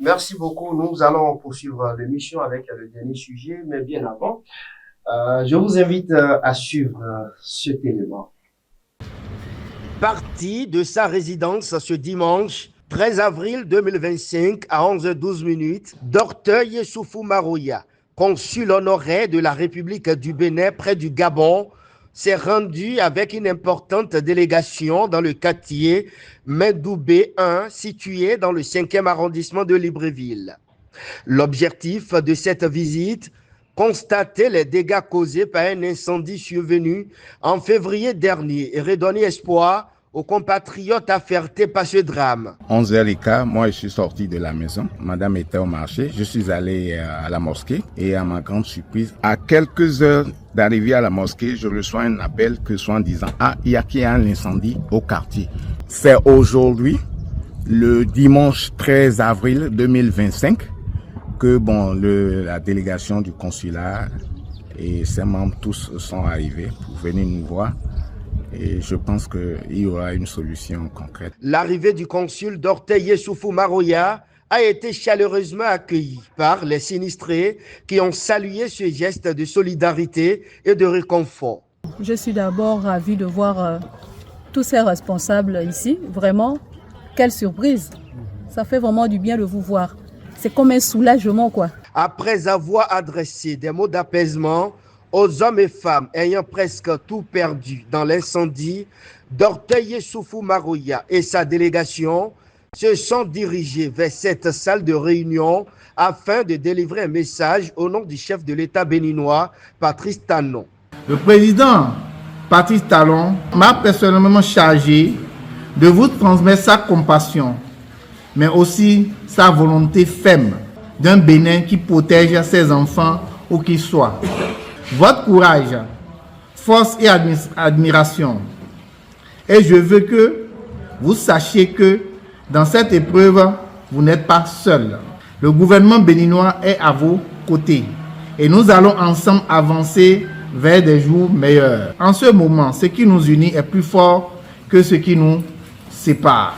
Merci beaucoup. Nous allons poursuivre l'émission avec le dernier sujet, mais bien avant, je vous invite à suivre cet élément. Parti de sa résidence ce dimanche 13 avril 2025 à 11h12, d'Orteuil Soufou Marouya, consul honoraire de la République du Bénin près du Gabon, s'est rendu avec une importante délégation dans le quartier Mendoubé 1, situé dans le 5e arrondissement de Libreville. L'objectif de cette visite, constater les dégâts causés par un incendie survenu en février dernier et redonner espoir aux compatriotes affectés par ce drame. 11h15, moi je suis sorti de la maison. Madame était au marché. Je suis allé à la mosquée et à ma grande surprise, à quelques heures d'arriver à la mosquée, je reçois un appel que soit en disant « Ah, il y a un incendie au quartier ». C'est aujourd'hui, le dimanche 13 avril 2025, que la délégation du consulat et ses membres tous sont arrivés pour venir nous voir. Et je pense qu'il y aura une solution concrète. L'arrivée du consul d'Orteuil Soufou Marouya a été chaleureusement accueillie par les sinistrés qui ont salué ce geste de solidarité et de réconfort. Je suis d'abord ravie de voir tous ces responsables ici. Vraiment, quelle surprise. Ça fait vraiment du bien de vous voir. C'est comme un soulagement, quoi. Après avoir adressé des mots d'apaisement aux hommes et femmes ayant presque tout perdu dans l'incendie, d'Orteuil Soufou Marouya et sa délégation se sont dirigés vers cette salle de réunion afin de délivrer un message au nom du chef de l'État béninois, Patrice Talon. Le président Patrice Talon m'a personnellement chargé de vous transmettre sa compassion, mais aussi sa volonté ferme d'un Bénin qui protège ses enfants où qu'ils soient. Votre courage, force et admiration. Et je veux que vous sachiez que dans cette épreuve, vous n'êtes pas seul. Le gouvernement béninois est à vos côtés et nous allons ensemble avancer vers des jours meilleurs. En ce moment, ce qui nous unit est plus fort que ce qui nous sépare.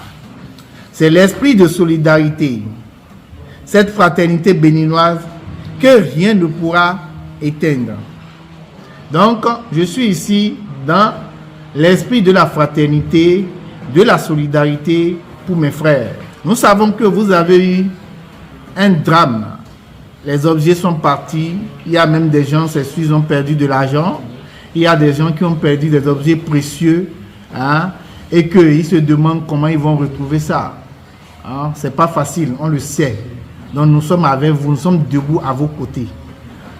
C'est l'esprit de solidarité, cette fraternité béninoise que rien ne pourra éteindre. Donc, je suis ici dans l'esprit de la fraternité, de la solidarité pour mes frères. Nous savons que vous avez eu un drame. Les objets sont partis. Il y a même des gens, ils ont perdu de l'argent. Il y a des gens qui ont perdu des objets précieux. Et qu'ils se demandent comment ils vont retrouver ça. C'est pas facile, on le sait. Donc nous sommes avec vous, nous sommes debout à vos côtés.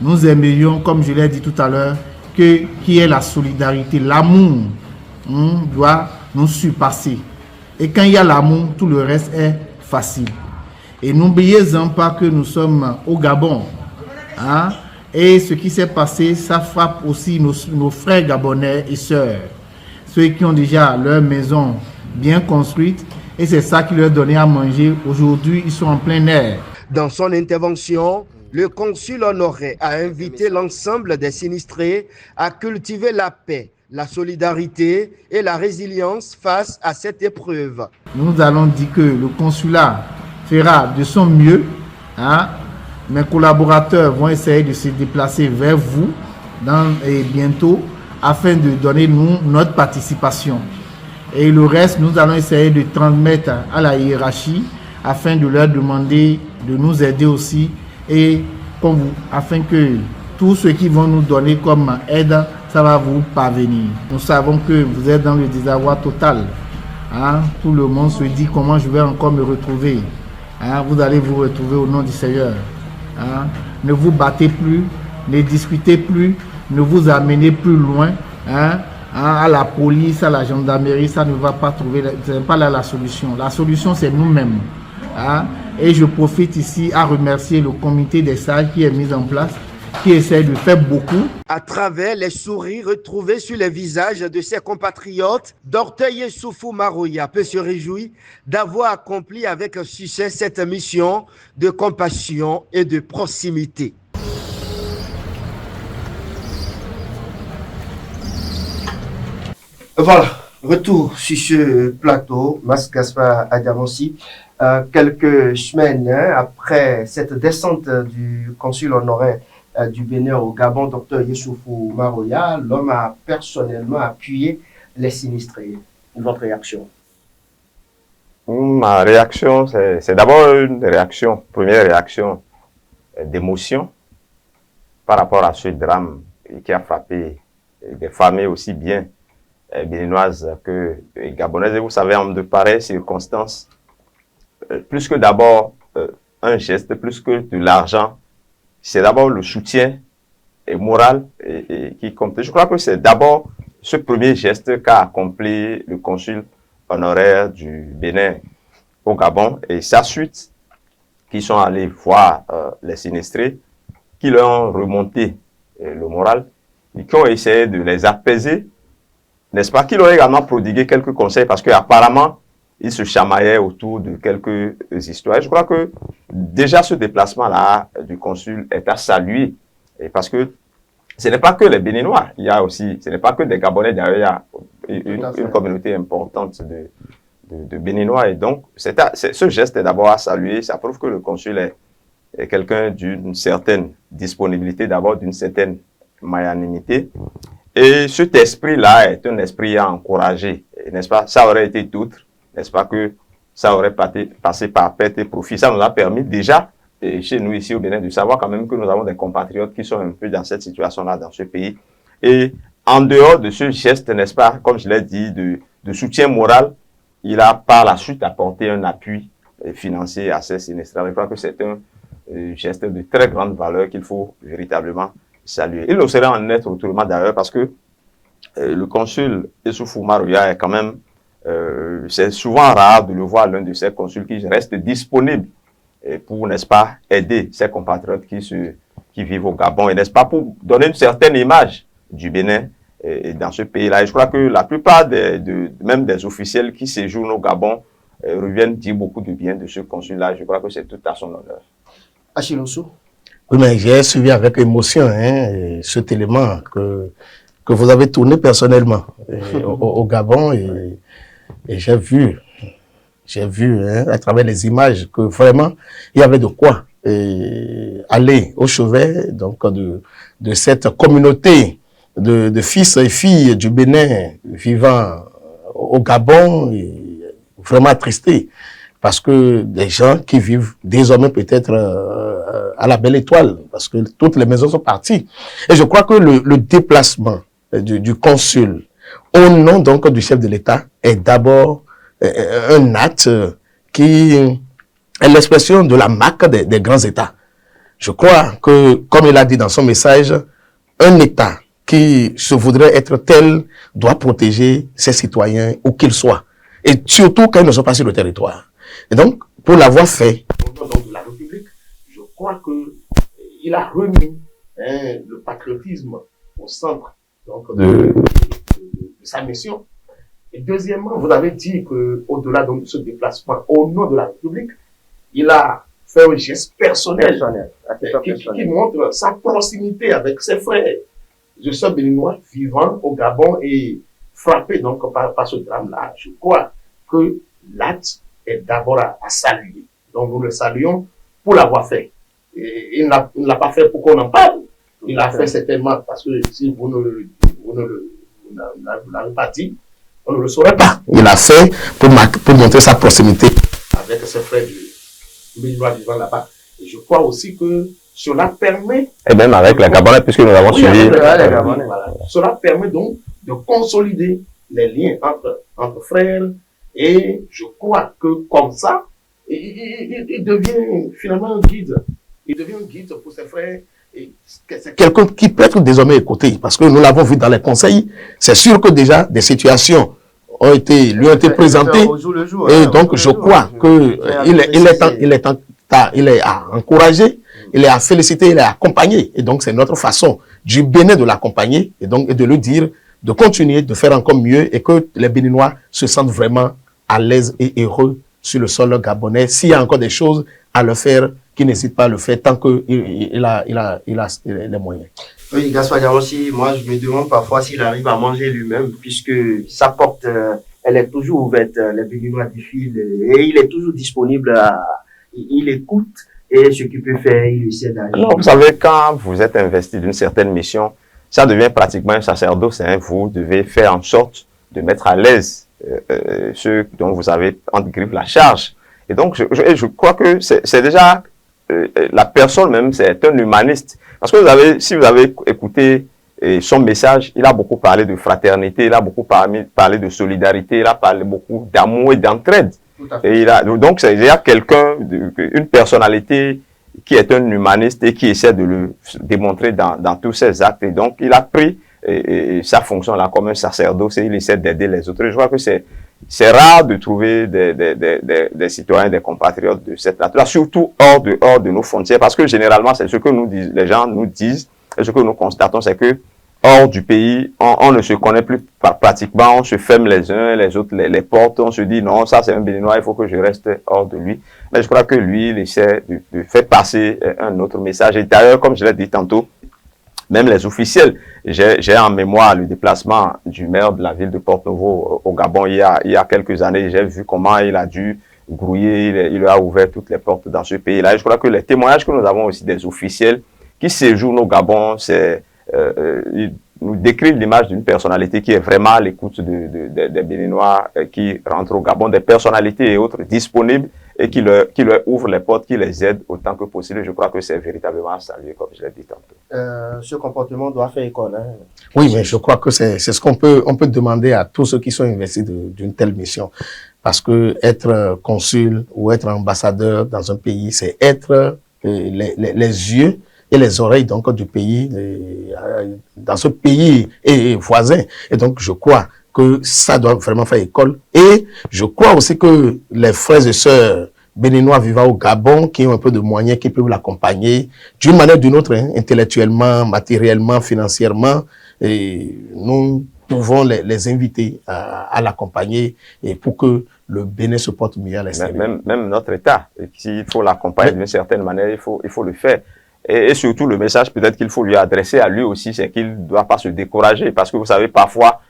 Nous aimerions, comme je l'ai dit tout à l'heure, qu'il y ait la solidarité, l'amour doit nous surpasser. Et quand il y a l'amour, tout le reste est facile. Et n'oubliez-en pas que nous sommes au Gabon. Et ce qui s'est passé, ça frappe aussi nos frères gabonais et sœurs. Ceux qui ont déjà leur maison bien construite. Et c'est ça qui leur donnait à manger. Aujourd'hui, ils sont en plein air. Dans son intervention, le consul honoraire a invité l'ensemble des sinistrés à cultiver la paix, la solidarité et la résilience face à cette épreuve. Nous allons dire que le consulat fera de son mieux. Mes collaborateurs vont essayer de se déplacer vers vous bientôt afin de donner notre participation. Et le reste, nous allons essayer de transmettre à la hiérarchie afin de leur demander de nous aider aussi et afin que tout ce qu'ils vont nous donner comme aide, ça va vous parvenir. Nous savons que vous êtes dans le désarroi total. Tout le monde se dit comment je vais encore me retrouver. Vous allez vous retrouver au nom du Seigneur. Ne vous battez plus, ne discutez plus, ne vous amenez plus loin. À la police, à la gendarmerie, ça ne va pas trouver, ce n'est pas là la solution. La solution, c'est nous-mêmes. Et je profite ici à remercier le comité des sages qui est mis en place, qui essaie de faire beaucoup. À travers les sourires retrouvés sur les visages de ses compatriotes, d'Orteuil Soufou Marouya peut se réjouir d'avoir accompli avec succès cette mission de compassion et de proximité. Voilà, retour sur ce plateau, Mas Gaspard Adamossi. quelques semaines après cette descente du consul honoraire du Bénin au Gabon, Dr Youssoufou Maroya, l'homme a personnellement appuyé les sinistrés. Votre réaction? Ma réaction, c'est d'abord une réaction, première réaction d'émotion par rapport à ce drame qui a frappé des familles aussi bien béninoises que gabonaises. Et vous savez, en de pareilles circonstances, plus que d'abord un geste, plus que de l'argent, c'est d'abord le soutien moral qui compte. Je crois que c'est d'abord ce premier geste qu'a accompli le consul honoraire du Bénin au Gabon et sa suite, qui sont allés voir les sinistrés, qui leur ont remonté le moral, et qui ont essayé de les apaiser, n'est-ce pas, qui leur ont également prodigué quelques conseils, parce qu'apparemment, ils se chamaillaient autour de quelques histoires. Je crois que déjà ce déplacement-là du consul est à saluer, et parce que ce n'est pas que les Béninois, il y a aussi, ce n'est pas que des Gabonais, d'ailleurs, il y a une communauté importante de Béninois, et donc ce geste est d'abord à saluer. Ça prouve que le consul est quelqu'un d'une certaine disponibilité, d'abord d'une certaine magnanimité, et cet esprit-là est un esprit à encourager, n'est-ce pas? Ça aurait été d'autre, n'est-ce pas, que ça aurait passé par perte et profit. Ça nous a permis déjà, chez nous ici au Bénin, de savoir quand même que nous avons des compatriotes qui sont un peu dans cette situation-là dans ce pays. Et en dehors de ce geste, n'est-ce pas, comme je l'ai dit, de soutien moral, il a par la suite apporté un appui financier à ces sinistrés. Je crois que c'est un geste de très grande valeur qu'il faut véritablement saluer. Il ne serait en être autrement d'ailleurs parce que le consul Youssoufou Maroya est quand même, c'est souvent rare de le voir l'un de ces consuls qui reste disponible pour, n'est-ce pas, aider ses compatriotes qui vivent au Gabon et, n'est-ce pas, pour donner une certaine image du Bénin dans ce pays-là. Et je crois que la plupart même des officiels qui séjournent au Gabon reviennent dire beaucoup de bien de ce consul-là. Je crois que c'est tout à son honneur. Achille Osso. Oui, mais j'ai suivi avec émotion cet élément que vous avez tourné personnellement au Gabon et j'ai vu à travers les images que vraiment il y avait de quoi aller au chevet donc de cette communauté de fils et filles du Bénin vivant au Gabon, et vraiment attristés parce que des gens qui vivent désormais peut-être à la Belle Étoile, parce que toutes les maisons sont parties. Et je crois que le déplacement du consul au nom donc du chef de l'État est d'abord un acte qui est l'expression de la marque des grands États. Je crois que, comme il a dit dans son message, un État qui se voudrait être tel doit protéger ses citoyens où qu'ils soient, et surtout quand ils ne sont pas sur le territoire. Et donc, pour l'avoir fait, au nom de la République, je crois qu'il a remis le patriotisme au centre donc, de sa mission. Et deuxièmement, vous avez dit qu'au-delà de ce déplacement, au nom de la République, il a fait un geste personnel qui montre sa proximité avec ses frères. Je suis béninois vivant au Gabon et frappé donc par ce drame-là. Je crois que l'acte est d'abord à saluer. Donc nous le saluons pour l'avoir fait. Et il ne l'a pas fait pour qu'on en parle. Il l'a fait certainement parce que si vous ne l'avez pas dit, on ne le saurait pas. Il l'a fait pour montrer sa proximité avec ses frères du béninois vivant là-bas. Et je crois aussi que cela permet... Et même avec les Gabonais, puisque nous avons suivi... Voilà. Cela permet donc de consolider les liens entre frères. Et je crois que comme ça, il devient finalement un guide. Il devient un guide pour ses frères. C'est quelqu'un qui peut être désormais écouté. Parce que nous l'avons vu dans les conseils. C'est sûr que déjà des situations lui ont été présentées. Et donc je crois qu'il est à encourager, il est à féliciter, il est à accompagner. Et donc c'est notre façon du Bénin de l'accompagner et donc de lui dire de continuer, de faire encore mieux et que les Béninois se sentent vraiment à l'aise et heureux sur le sol gabonais. S'il y a encore des choses à le faire, qu'il n'hésite pas à le faire tant qu'il a les moyens. Oui, Gaspard Diamossi, moi je me demande parfois s'il arrive à manger lui-même puisque ça porte elle est toujours ouverte, les Béninois défilent, et il est toujours disponible, il écoute, et ce qu'il peut faire, il essaie d'agir. Non, vous savez, quand vous êtes investi d'une certaine mission, ça devient pratiquement un sacerdoce. Hein. Vous devez faire en sorte de mettre à l'aise ceux dont vous avez, entre griffes, la charge. Et donc, je crois que c'est déjà, la personne même, c'est un humaniste. Parce que si vous avez écouté son message, il a beaucoup parlé de fraternité, il a beaucoup parlé de solidarité, il a parlé beaucoup d'amour et d'entraide. Et donc, il y a quelqu'un, une personnalité qui est un humaniste et qui essaie de le démontrer dans tous ses actes. Et donc, il a pris sa fonction là comme un sacerdoce et il essaie d'aider les autres. Je crois que c'est rare de trouver des citoyens, des compatriotes de cette nature, surtout hors de nos frontières, parce que généralement, c'est ce que les gens nous disent, et ce que nous constatons, c'est que hors du pays, on ne se connaît plus pratiquement, on se ferme les uns, les autres, les portes, on se dit non, ça c'est un Béninois, il faut que je reste hors de lui. Mais je crois que lui, il essaie de faire passer un autre message. Et d'ailleurs, comme je l'ai dit tantôt, même les officiels, j'ai en mémoire le déplacement du maire de la ville de Porto-Novo au Gabon il y a quelques années. J'ai vu comment il a dû grouiller, il a ouvert toutes les portes dans ce pays-là. Je crois que les témoignages que nous avons aussi des officiels qui séjournent au Gabon, ils nous décrivent l'image d'une personnalité qui est vraiment à l'écoute des Béninois qui rentrent au Gabon, des personnalités et autres disponibles et qui leur ouvrent les portes, qui les aident autant que possible. Je crois que c'est véritablement à saluer, comme je l'ai dit tantôt. Ce comportement doit faire école. Hein. Oui, mais je crois que c'est ce qu'on peut demander à tous ceux qui sont investis d'une telle mission. Parce que être consul ou être ambassadeur dans un pays, c'est être les yeux et les oreilles donc du pays, dans ce pays et voisin. Et donc, je crois que ça doit vraiment faire école. Et je crois aussi que les frères et sœurs béninois vivant au Gabon, qui ont un peu de moyens, qui peuvent l'accompagner d'une manière ou d'une autre, hein, intellectuellement, matériellement, financièrement, et nous pouvons les inviter à l'accompagner et pour que le Bénin se porte mieux à l'extérieur. Même notre État, s'il faut l'accompagner d'une certaine manière, il faut le faire. Et surtout, le message peut-être qu'il faut lui adresser à lui aussi, c'est qu'il ne doit pas se décourager. Parce que vous savez, parfois,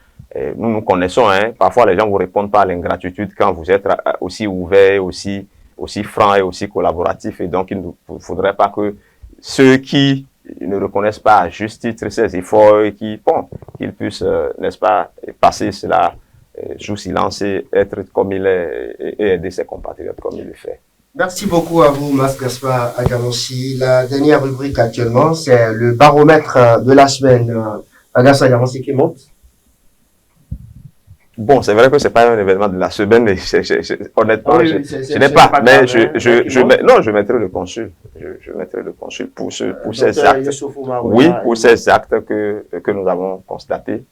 nous connaissons, hein, parfois les gens vous répondent pas à l'ingratitude quand vous êtes aussi ouvert, aussi franc et aussi collaboratif. Et donc, il ne faudrait pas que ceux qui ne reconnaissent pas à juste titre ces efforts et qu'ils puissent, n'est-ce pas, passer cela sous silence et être comme il est et aider ses compatriotes comme il le fait. Merci beaucoup à vous, Mas Gaspard Aganossi. La dernière rubrique actuellement, c'est le baromètre de la semaine. Gaspard Aganossi qui monte. Bon, c'est vrai que c'est pas un événement de la semaine, mais honnêtement, oui, je n'ai pas, mais je mettrai le consul. Je mettrai le consul pour ces actes. Oui, pour ces actes que nous avons constatés.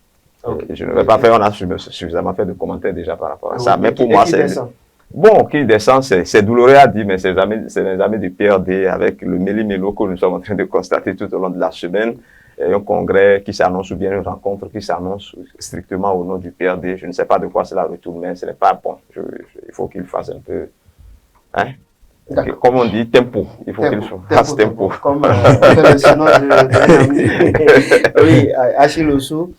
Okay. Je ne vais pas faire, on a suffisamment fait de commentaires déjà par rapport à ça. Mais pour moi, c'est... Bon, qui descend, c'est douloureux à dire, mais c'est les amis du PRD avec le méli-mélo que nous sommes en train de constater tout au long de la semaine. Un congrès qui s'annonce ou bien une rencontre qui s'annonce strictement au nom du PRD. Je ne sais pas de quoi cela retourne, mais ce n'est pas bon. Il faut qu'il fasse un peu... Hein? Comme on dit, tempo. Il faut qu'il fasse tempo. Comme le nom de oui, Achille Osso.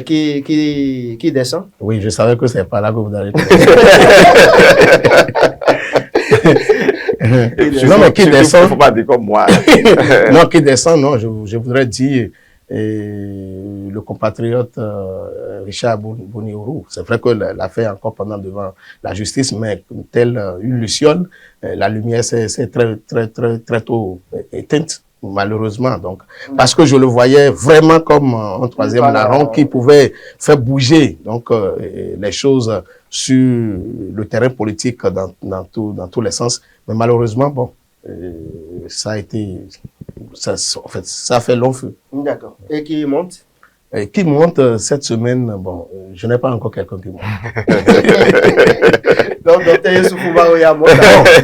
Qui descend? Oui, je savais que c'est pas là que vous allez. Non, mais qui descend? Il faut pas dire comme moi. Non, qui descend, non, je voudrais dire le compatriote Richard Boniorou. C'est vrai que l'affaire est encore pendant devant la justice, mais telle une luciole, la lumière s'est très tôt éteinte. Malheureusement, donc, parce que je le voyais vraiment comme un troisième larron qui pouvait faire bouger donc les choses sur le terrain politique dans tous les sens. Mais malheureusement, bon, ça a été, en fait, ça a fait long feu. D'accord. Et qui monte? Et qui monte cette semaine? Bon, je n'ai pas encore quelqu'un qui monte. Donc, Dr. Youssoufou Maroya monte.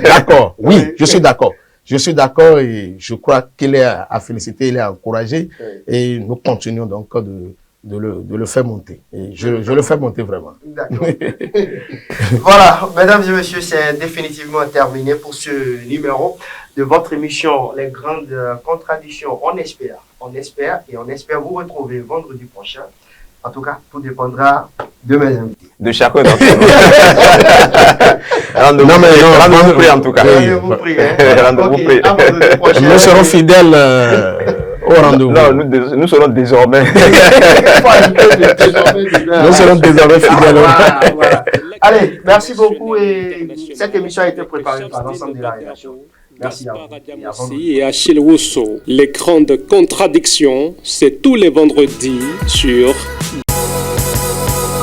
D'accord. Oui, je suis d'accord. Je suis d'accord et je crois qu'il est à féliciter, il est à encourager et nous continuons donc de le faire monter. Et je le fais monter vraiment. D'accord. Voilà, mesdames et messieurs, c'est définitivement terminé pour ce numéro de votre émission Les Grandes Contradictions. On espère et on espère vous retrouver vendredi prochain En tout cas, tout dépendra de mes invités. De chacun d'entre nous. Rendez-vous pris en tout cas. Rendez-vous pris, hein? Rendez-vous pris. Nous serons fidèles au rendez-vous. Non, nous serons désormais. Nous serons désormais fidèles. Voilà. Allez, merci beaucoup et cette émission a été préparée par l'ensemble de la rédaction. Merci à vous. Et Achille Rousseau. Les grandes contradictions, c'est tous les vendredis sur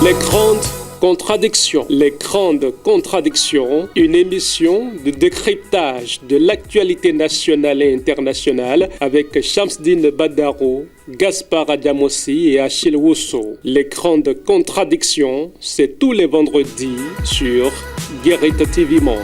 Les grandes contradictions. Les grandes contradictions, une émission de décryptage de l'actualité nationale et internationale avec Shamsdine Badaro, Gaspard Adamossi et Achille Rousseau. Les grandes contradictions, c'est tous les vendredis sur Guérite TV Monde.